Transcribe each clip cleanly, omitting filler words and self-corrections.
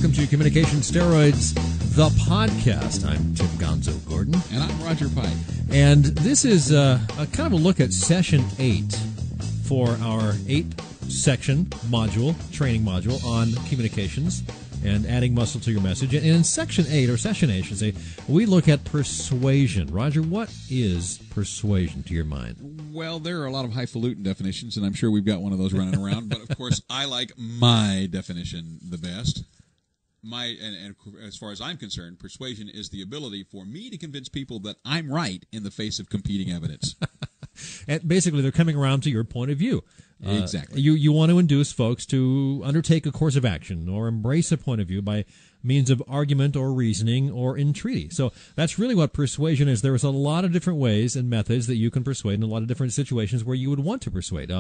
welcome to Communication Steroids, the podcast. I'm Tim Gonzo Gordon. And I'm Roger Pike. And this is a kind of a look at Session 8 for our 8-section module, training module on communications and adding muscle to your message. And in Section 8, or Session 8, I should say, we look at persuasion. Roger, what is persuasion to your mind? Well, there are a lot of highfalutin definitions, and I'm sure we've got one of those running around. But, of course, I like my definition the best. And as far as I'm concerned, persuasion is the ability for me to convince people that I'm right in the face of competing evidence. And basically, they're coming around to your point of view. Exactly. You want to induce folks to undertake a course of action or embrace a point of view by means of argument or reasoning or entreaty. So that's really what persuasion is. There's a lot of different ways and methods that you can persuade in a lot of different situations where you would want to persuade.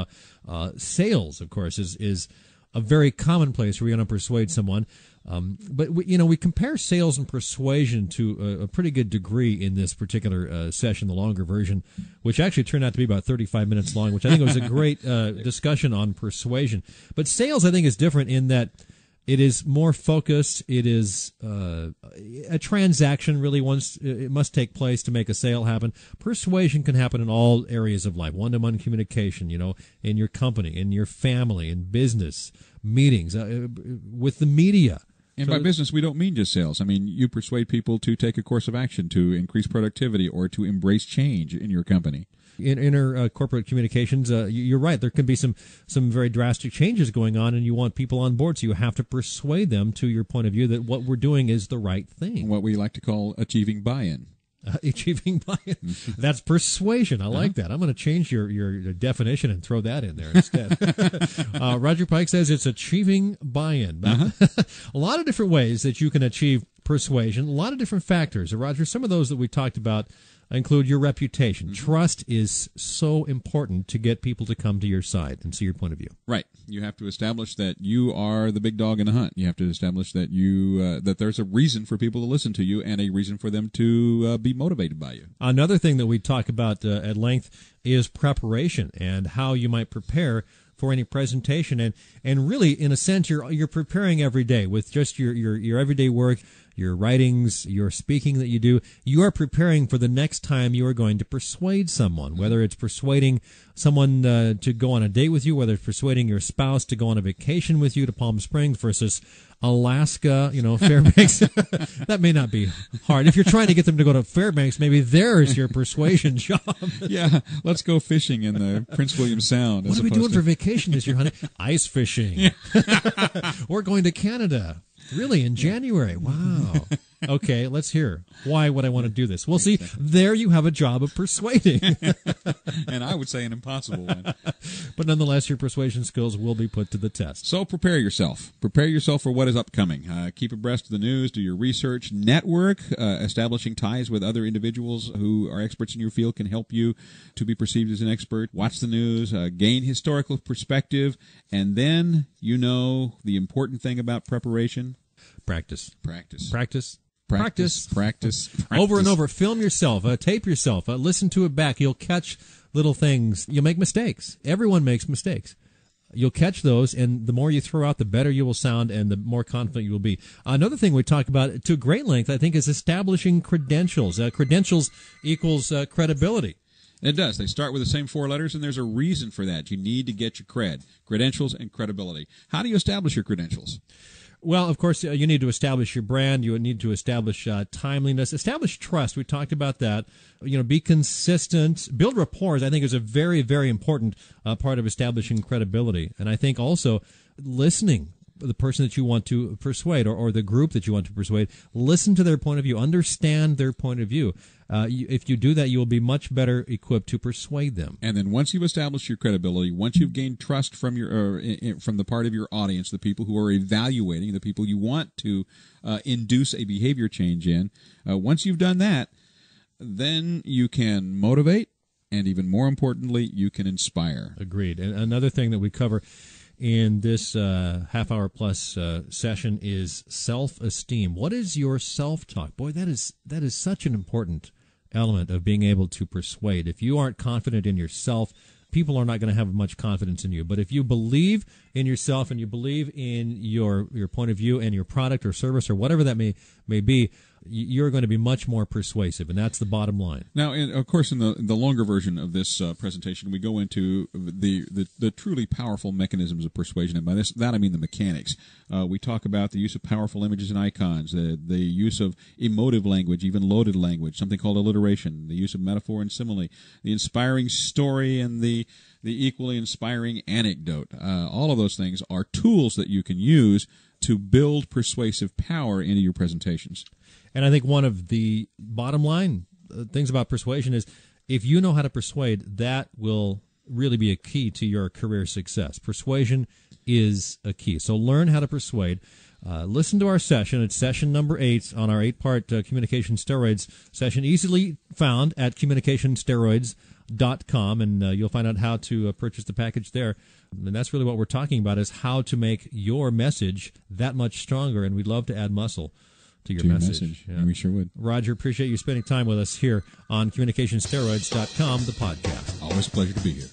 Sales, of course, is a very common place where you're going to persuade someone. But we compare sales and persuasion to a pretty good degree in this particular session, the longer version, which actually turned out to be about 35 minutes long, which I think was a great discussion on persuasion. But sales, I think, is different in that it is more focused. It is a transaction, really. It must take place to make a sale happen. Persuasion can happen in all areas of life, one-to-one communication, in your company, in your family, in business, meetings, with the media. And by business, we don't mean just sales. I mean, you persuade people to take a course of action, to increase productivity, or to embrace change in your company. In inner corporate communications, you're right. There can be some very drastic changes going on, and you want people on board, so you have to persuade them to your point of view that what we're doing is the right thing. What we like to call achieving buy-in. Achieving buy-in. That's persuasion. I like that. I'm going to change your definition and throw that in there instead. Roger Pike says it's achieving buy-in. A lot of different ways that you can achieve persuasion, a lot of different factors. Roger, some of those that we talked about include your reputation. Trust is so important to get people to come to your side and see your point of view. Right. You have to establish that you are the big dog in the hunt. You have to establish that that there's a reason for people to listen to you and a reason for them to be motivated by you. Another thing that we talk about at length is preparation and how you might prepare for any presentation. And really, in a sense, you're preparing every day with just your everyday work, your writings, your speaking that you do. You are preparing for the next time you are going to persuade someone, whether it's persuading someone to go on a date with you, whether it's persuading your spouse to go on a vacation with you to Palm Springs versus Alaska, Fairbanks. That may not be hard. If you're trying to get them to go to Fairbanks, maybe there's your persuasion job. Yeah, let's go fishing in the Prince William Sound. What are we doing for vacation this year, honey? Ice fishing. Yeah. We're going to Canada. Really, in January? Wow. Okay, let's hear. Why would I want to do this? Well, see, there you have a job of persuading. And I would say an impossible one. But nonetheless, your persuasion skills will be put to the test. So prepare yourself. Prepare yourself for what is upcoming. Keep abreast of the news, do your research, network. Establishing ties with other individuals who are experts in your field can help you to be perceived as an expert. Watch the news, gain historical perspective, and then the important thing about preparation. Practice. Over and over. Film yourself. Tape yourself. Listen to it back. You'll catch little things. You'll make mistakes. Everyone makes mistakes. You'll catch those, and the more you throw out, the better you will sound and the more confident you will be. Another thing we talk about to great length, I think, is establishing credentials. Credentials equals credibility. It does. They start with the same 4 letters, and there's a reason for that. You need to get your credentials and credibility. How do you establish your credentials? Well, of course, you need to establish your brand. You need to establish timeliness, establish trust. We talked about that. Be consistent, build rapport. I think is a very, very important part of establishing credibility. And I think also listening. The person that you want to persuade or the group that you want to persuade, listen to their point of view, understand their point of view. If you do that, you will be much better equipped to persuade them. And then once you've established your credibility, once you've gained trust from from the part of your audience, the people who are evaluating, the people you want to induce a behavior change in, once you've done that, then you can motivate, and even more importantly, you can inspire. Agreed. And another thing that we cover in this half-hour plus session is self-esteem. What is your self-talk? Boy, that is such an important element of being able to persuade. If you aren't confident in yourself, people are not going to have much confidence in you. But if you believe in yourself and you believe in your point of view and your product or service or whatever that may be, you're going to be much more persuasive, and that's the bottom line. Now, of course, in the longer version of this presentation, we go into the truly powerful mechanisms of persuasion, and by that I mean the mechanics. We talk about the use of powerful images and icons, the use of emotive language, even loaded language, something called alliteration, the use of metaphor and simile, the inspiring story, and the equally inspiring anecdote. All of those things are tools that you can use to build persuasive power into your presentations. And I think one of the bottom line things about persuasion is if you know how to persuade, that will really be a key to your career success. Persuasion is a key. So learn how to persuade. Listen to our session. It's session number 8 on our 8-part Communication Steroids session, easily found at communicationsteroids.com, and you'll find out how to purchase the package there. And that's really what we're talking about, is how to make your message that much stronger, and we'd love to add muscle to your message. Yeah. We sure would. Roger, appreciate you spending time with us here on communicationsteroids.com, the podcast. Always a pleasure to be here.